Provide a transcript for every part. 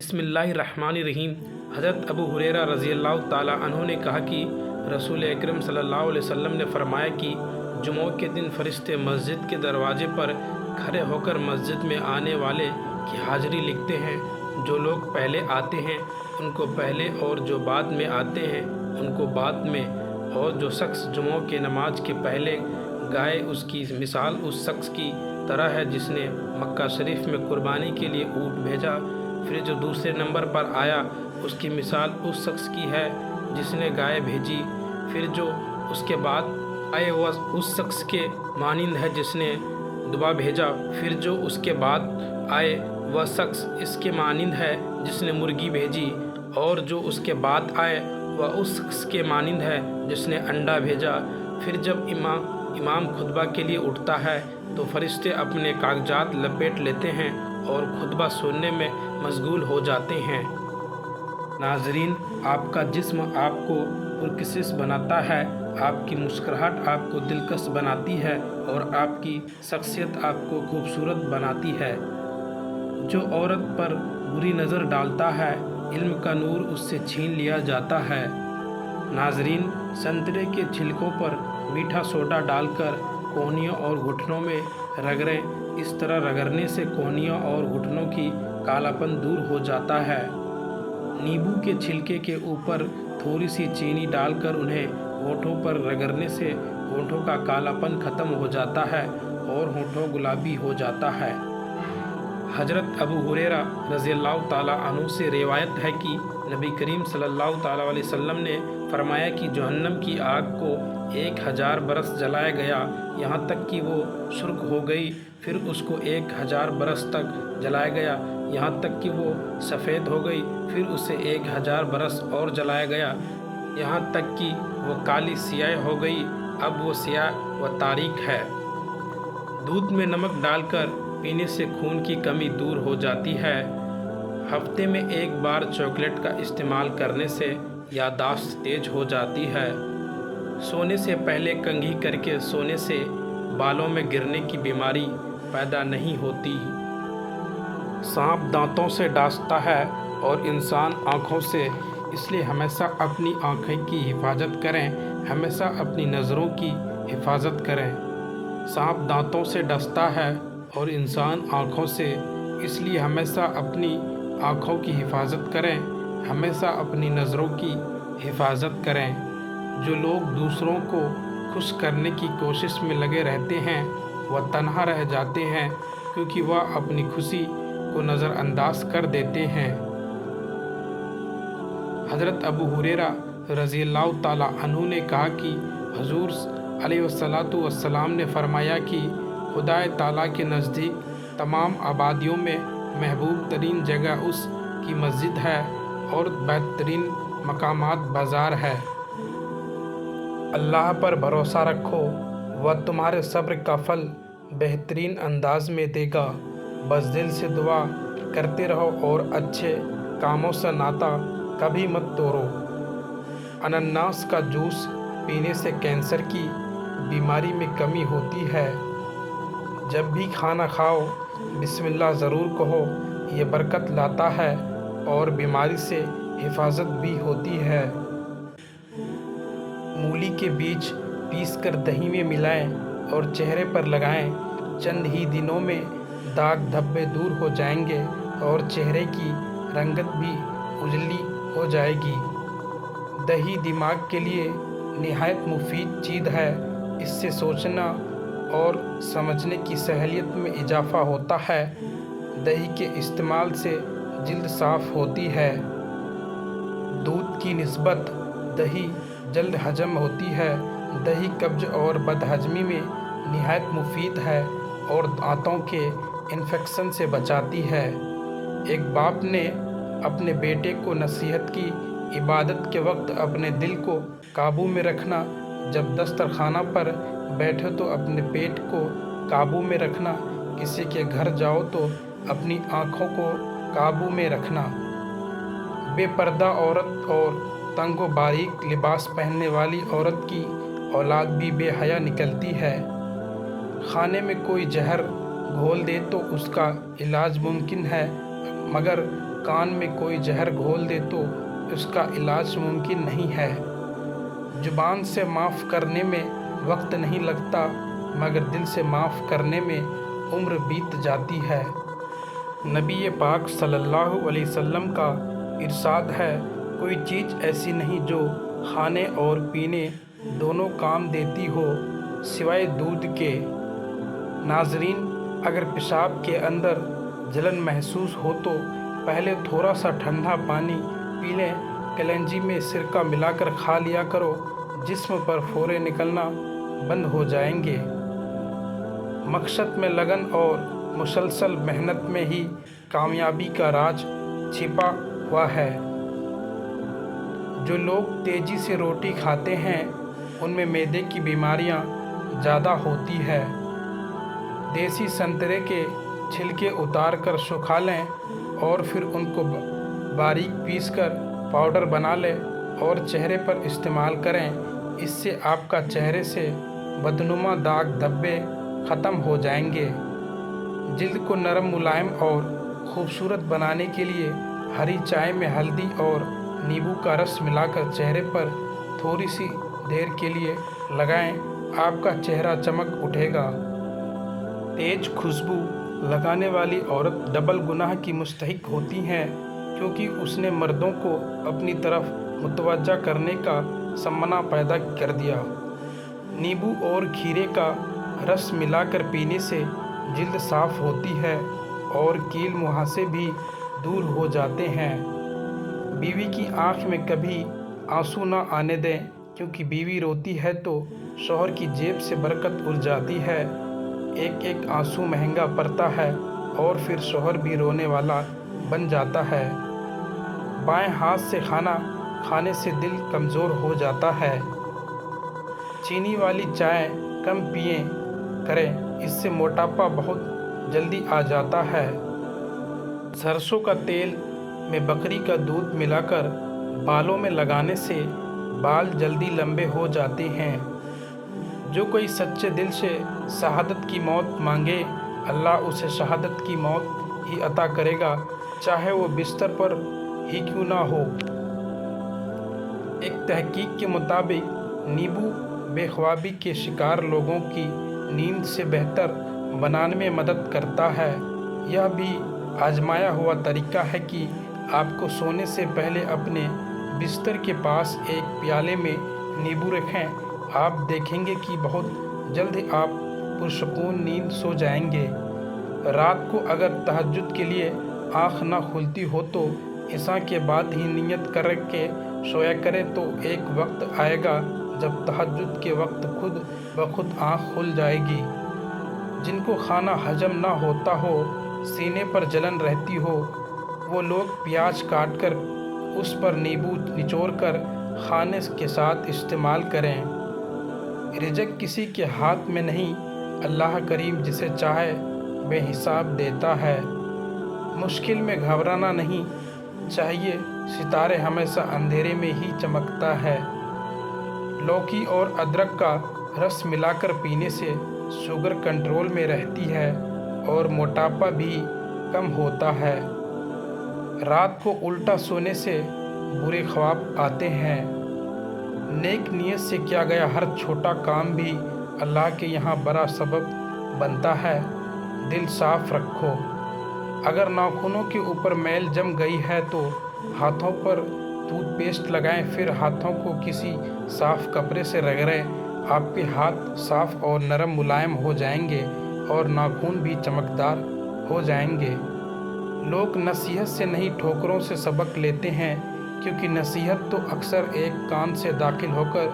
بسم اللہ الرحمن الرحیم۔ حضرت ابو ہریرہ رضی اللہ تعالیٰ عنہ نے کہا کہ رسول اکرم صلی اللہ علیہ وسلم نے فرمایا کہ جمعہ کے دن فرشتے مسجد کے دروازے پر کھڑے ہو کر مسجد میں آنے والے کی حاضری لکھتے ہیں۔ جو لوگ پہلے آتے ہیں ان کو پہلے، اور جو بعد میں آتے ہیں ان کو بعد میں، اور جو شخص جمعہ کی نماز کے پہلے گائے اس کی مثال اس شخص کی طرح ہے جس نے مکہ شریف میں قربانی کے لیے اونٹ بھیجا۔ پھر جو دوسرے نمبر پر آیا اس کی مثال اس شخص کی ہے جس نے گائے بھیجی۔ پھر جو اس کے بعد آئے وہ اس شخص کے مانند ہے جس نے دبا بھیجا۔ پھر جو اس کے بعد آئے وہ شخص اس کے مانند ہے جس نے مرغی بھیجی، اور جو اس کے بعد آئے وہ اس شخص کے مانند ہے جس نے انڈا بھیجا۔ پھر جب امام خطبہ کے لیے اٹھتا ہے تو فرشتے اپنے کاغذات لپیٹ لیتے ہیں اور خطبہ سننے میں مشغول ہو جاتے ہیں۔ ناظرین، آپ کا جسم آپ کو پرکشش بناتا ہے، آپ کی مسکراہٹ آپ کو دلکش بناتی ہے، اور آپ کی شخصیت آپ کو خوبصورت بناتی ہے۔ جو عورت پر بری نظر ڈالتا ہے علم کا نور اس سے چھین لیا جاتا ہے۔ ناظرین، سنترے کے چھلکوں پر میٹھا سوڈا ڈال کر کونیوں اور گھٹنوں میں رگڑیں۔ اس طرح رگڑنے سے کونیوں اور گھٹنوں کی کالاپن دور ہو جاتا ہے۔ نیبو کے چھلکے کے اوپر تھوڑی سی چینی ڈال کر انہیں ہونٹوں پر رگڑنے سے ہونٹوں کا کالاپن ختم ہو جاتا ہے اور ہونٹوں گلابی ہو جاتا ہے۔ حضرت ابو ہریرہ رضی اللہ تعالیٰ عنہ سے روایت ہے کہ نبی کریم صلی اللہ تعالیٰ علیہ وسلم نے فرمایا کہ جہنم کی آگ کو 1000 برس جلایا گیا یہاں تک کہ وہ سرخ ہو گئی، پھر اس کو 1000 برس تک جلایا گیا یہاں تک کہ وہ سفید ہو گئی، پھر اسے 1000 برس اور جلایا گیا یہاں تک کہ وہ کالی سیاہ ہو گئی، اب وہ سیاہ و تاریک ہے۔ دودھ میں نمک ڈال کر پینے سے خون کی کمی دور ہو جاتی ہے۔ ہفتے میں ایک بار چاکلیٹ کا استعمال کرنے سے یادداشت تیز ہو جاتی ہے۔ سونے سے پہلے کنگھی کر کے سونے سے بالوں میں گرنے کی بیماری پیدا نہیں ہوتی۔ سانپ دانتوں سے ڈاستا ہے اور انسان آنکھوں سے، اس لیے ہمیشہ اپنی آنکھیں کی حفاظت کریں، ہمیشہ اپنی نظروں کی حفاظت کریں۔ سانپ دانتوں سے ڈستا ہے اور انسان آنکھوں سے، اس لیے ہمیشہ اپنی آنکھوں کی حفاظت کریں، ہمیشہ اپنی نظروں کی حفاظت کریں۔ جو لوگ دوسروں کو خوش کرنے کی کوشش میں لگے رہتے ہیں وہ تنہا رہ جاتے ہیں، کیونکہ وہ اپنی خوشی کو نظر انداز کر دیتے ہیں۔ حضرت ابو ہریرہ رضی اللہ تعالیٰ عنہ نے کہا کہ حضور علیہ السلام نے فرمایا کہ خدا تعالیٰ کے نزدیک تمام آبادیوں میں محبوب ترین جگہ اس کی مسجد ہے اور بہترین مقامات بازار ہے۔ اللہ پر بھروسہ رکھو، وہ تمہارے صبر کا پھل بہترین انداز میں دے گا۔ بس دل سے دعا کرتے رہو اور اچھے کاموں سے ناطہ کبھی مت توڑو۔ انناس کا جوس پینے سے کینسر کی بیماری میں کمی ہوتی ہے۔ جب بھی کھانا کھاؤ بسم اللہ ضرور کہو، یہ برکت لاتا ہے اور بیماری سے حفاظت بھی ہوتی ہے۔ مولی کے بیج پیس کر دہی میں ملائیں اور چہرے پر لگائیں، چند ہی دنوں میں داغ دھبے دور ہو جائیں گے اور چہرے کی رنگت بھی اجلی ہو جائے گی۔ دہی دماغ کے لیے نہایت مفید چیز ہے، اس سے سوچنا اور سمجھنے کی صلاحیت میں اضافہ ہوتا ہے۔ دہی کے استعمال سے جلد صاف ہوتی ہے۔ دودھ کی نسبت دہی جلد ہضم ہوتی ہے۔ دہی قبض اور بد ہضمی میں نہایت مفید ہے اور دانتوں کے انفیکشن سے بچاتی ہے۔ ایک باپ نے اپنے بیٹے کو نصیحت کی، عبادت کے وقت اپنے دل کو قابو میں رکھنا، جب دسترخوان پر بیٹھو تو اپنے پیٹ کو قابو میں رکھنا، کسی کے گھر جاؤ تو اپنی آنکھوں کو قابو میں رکھنا۔ بے پردہ عورت اور تنگ و باریک لباس پہننے والی عورت کی اولاد بھی بے حیا نکلتی ہے۔ کھانے میں کوئی زہر گھول دے تو اس کا علاج ممکن ہے، مگر کان میں کوئی زہر گھول دے تو اس کا علاج ممکن نہیں ہے۔ زبان سے معاف کرنے میں وقت نہیں لگتا، مگر دل سے معاف کرنے میں عمر بیت جاتی ہے۔ نبی پاک صلی اللہ علیہ وسلم کا ارشاد ہے، کوئی چیز ایسی نہیں جو کھانے اور پینے دونوں کام دیتی ہو سوائے دودھ کے۔ ناظرین، اگر پیشاب کے اندر جلن محسوس ہو تو پہلے تھوڑا سا ٹھنڈا پانی پی لیں، کلینجی میں سرکہ ملا کر کھا لیا کرو، جسم پر پھوڑے نکلنا بند ہو جائیں گے۔ مقصد میں لگن اور مسلسل محنت میں ہی کامیابی کا راز چھپا ہوا ہے۔ جو لوگ تیزی سے روٹی کھاتے ہیں ان میں معدے کی بیماریاں زیادہ ہوتی ہے۔ دیسی سنترے کے چھلکے اتار کر سکھا لیں اور پھر ان کو باریک پیس کر پاؤڈر بنا لیں اور چہرے پر استعمال کریں۔ اس سے آپ کا چہرے سے بدنما داغ دھبے ختم ہو جائیں گے۔ جلد کو نرم، ملائم اور خوبصورت بنانے کے لیے ہری چائے میں ہلدی اور نیبو کا رس ملا کر چہرے پر تھوڑی سی دیر کے لیے لگائیں، آپ کا چہرہ چمک اٹھے گا۔ تیز خوشبو لگانے والی عورت ڈبل گناہ کی مستحق ہوتی ہیں، کیونکہ اس نے مردوں کو اپنی طرف متوجہ کرنے کا سمنا پیدا کر دیا۔ نیبو اور کھیرے کا رس ملا کر پینے سے جلد صاف ہوتی ہے اور کیل مہاسے بھی دور ہو جاتے ہیں۔ بیوی کی آنکھ میں کبھی آنسو نہ آنے دیں، کیونکہ بیوی روتی ہے تو شوہر کی جیب سے برکت اڑ جاتی ہے۔ ایک ایک آنسو مہنگا پڑتا ہے اور پھر شوہر بھی رونے والا بن جاتا ہے۔ بائیں ہاتھ سے کھانا کھانے سے دل کمزور ہو جاتا ہے۔ چینی والی چائے کم پیا کریں، اس سے موٹاپا بہت جلدی آ جاتا ہے۔ سرسوں کا تیل میں بکری کا دودھ ملا کر بالوں میں لگانے سے بال جلدی لمبے ہو جاتے ہیں۔ جو کوئی سچے دل سے شہادت کی موت مانگے، اللہ اسے شہادت کی موت ہی عطا کرے گا، چاہے وہ بستر پر ہی کیوں نہ ہو۔ ایک تحقیق کے مطابق نیبو بے خوابی کے شکار لوگوں کی نیند سے بہتر بنانے میں مدد کرتا ہے۔ یہ بھی آزمایا ہوا طریقہ ہے کہ آپ کو سونے سے پہلے اپنے بستر کے پاس ایک پیالے میں نیبو رکھیں، آپ دیکھیں گے کہ بہت جلد آپ پرسکون نیند سو جائیں گے۔ رات کو اگر تہجد کے لیے آنکھ نہ کھلتی ہو تو عشاء کے بعد ہی نیت کر کے سویا کرے، تو ایک وقت آئے گا جب تہجد کے وقت خود بخود آنکھ کھل جائے گی۔ جن کو کھانا ہضم نہ ہوتا ہو، سینے پر جلن رہتی ہو، وہ لوگ پیاز کاٹ کر اس پر نیبو نچوڑ کر کھانے کے ساتھ استعمال کریں۔ رزق کسی کے ہاتھ میں نہیں، اللہ کریم جسے چاہے بے حساب دیتا ہے۔ مشکل میں گھبرانا نہیں چاہیے، ستارے ہمیشہ اندھیرے میں ہی چمکتا ہے۔ لوکی اور ادرک کا رس ملا کر پینے سے شوگر کنٹرول میں رہتی ہے اور موٹاپا بھی کم ہوتا ہے۔ رات کو الٹا سونے سے برے خواب آتے ہیں۔ نیک نیت سے کیا گیا ہر چھوٹا کام بھی اللہ کے یہاں بڑا سبب بنتا ہے۔ دل صاف رکھو۔ اگر ناخنوں کے اوپر میل جم گئی ہے تو ہاتھوں پر ٹوتھ پیسٹ لگائیں، پھر ہاتھوں کو کسی صاف کپڑے سے رگڑیں، آپ کے ہاتھ صاف اور نرم ملائم ہو جائیں گے اور ناخن بھی چمکدار ہو جائیں گے۔ لوگ نصیحت سے نہیں ٹھوکروں سے سبق لیتے ہیں، کیونکہ نصیحت تو اکثر ایک کان سے داخل ہو کر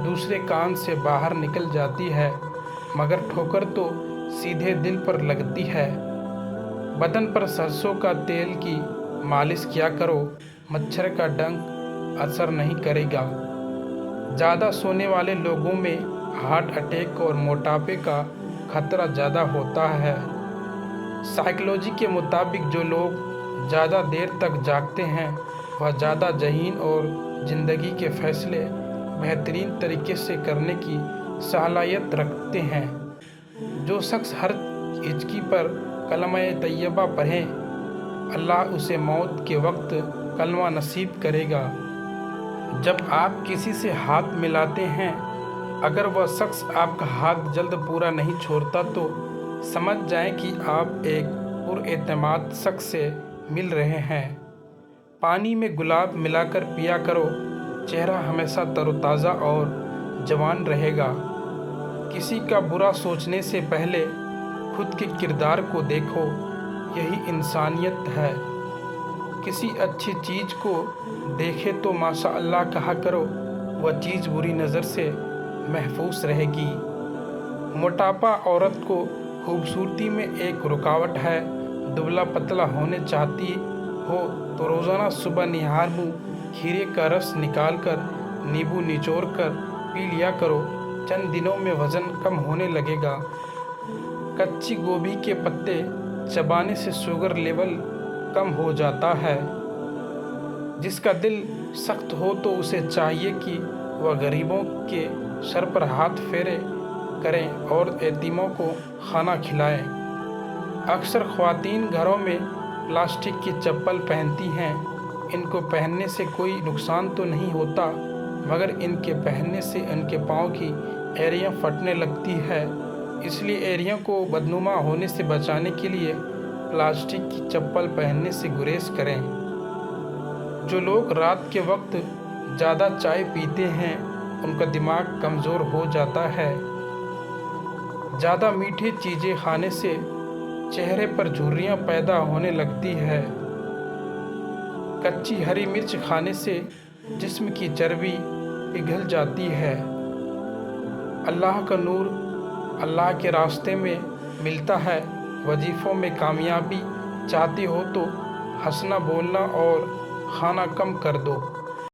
دوسرے کان سے باہر نکل جاتی ہے، مگر ٹھوکر تو سیدھے دل پر لگتی ہے۔ بدن پر سرسوں کا تیل کی مالش کیا کرو، مچھر کا ڈنک اثر نہیں کرے گا۔ زیادہ سونے والے لوگوں میں ہارٹ اٹیک اور موٹاپے کا خطرہ زیادہ ہوتا ہے۔ سائیکالوجی کے مطابق جو لوگ زیادہ دیر تک جاگتے ہیں وہ زیادہ ذہین اور زندگی کے فیصلے بہترین طریقے سے کرنے کی صلاحیت رکھتے ہیں۔ جو شخص ہر ہچکی پر کلمہ طیبہ پڑھیں اللہ اسے موت کے وقت کلمہ نصیب کرے گا۔ جب آپ کسی سے ہاتھ ملاتے ہیں، اگر وہ شخص آپ کا ہاتھ جلد پورا نہیں چھوڑتا تو سمجھ جائیں کہ آپ ایک پراعتماد شخص سے مل رہے ہیں۔ پانی میں گلاب ملا کر پیا کرو، چہرہ ہمیشہ تر و تازہ اور جوان رہے گا۔ کسی کا برا سوچنے سے پہلے خود کے کردار کو دیکھو، یہی انسانیت ہے۔ کسی اچھی چیز کو دیکھے تو ماشاء اللہ کہا کرو، وہ چیز بری نظر سے محفوظ رہے گی۔ موٹاپا عورت کو خوبصورتی میں ایک رکاوٹ ہے۔ دبلا پتلا ہونے چاہتی ہو تو روزانہ صبح نہار منہ کھیرے کا رس نکال کر نیبو نچوڑ کر پی لیا کرو، چند دنوں میں وزن کم ہونے لگے گا۔ کچی گوبھی کے پتے چبانے سے شوگر لیول کم ہو جاتا ہے۔ جس کا دل سخت ہو تو اسے چاہیے کہ وہ غریبوں کے سر پر ہاتھ پھیرے کریں اور یتیموں کو کھانا کھلائیں۔ اکثر خواتین گھروں میں پلاسٹک کی چپل پہنتی ہیں۔ ان کو پہننے سے کوئی نقصان تو نہیں ہوتا، مگر ان کے پہننے سے ان کے پاؤں کی ایڑیاں پھٹنے لگتی ہے۔ اس لیے ایڑیوں کو بدنما ہونے سے بچانے کے لیے پلاسٹک کی چپل پہننے سے گریز کریں۔ جو لوگ رات کے وقت زیادہ چائے پیتے ہیں، ان کا دماغ کمزور ہو جاتا ہے۔ زیادہ میٹھی چیزیں کھانے سے چہرے پر جھریاں پیدا ہونے لگتی ہے۔ کچی ہری مرچ کھانے سے جسم کی چربی پگھل جاتی ہے۔ اللہ کا نور اللہ کے راستے میں ملتا ہے۔ وظیفوں میں کامیابی چاہتے ہو تو ہنسنا بولنا اور کھانا کم کر دو۔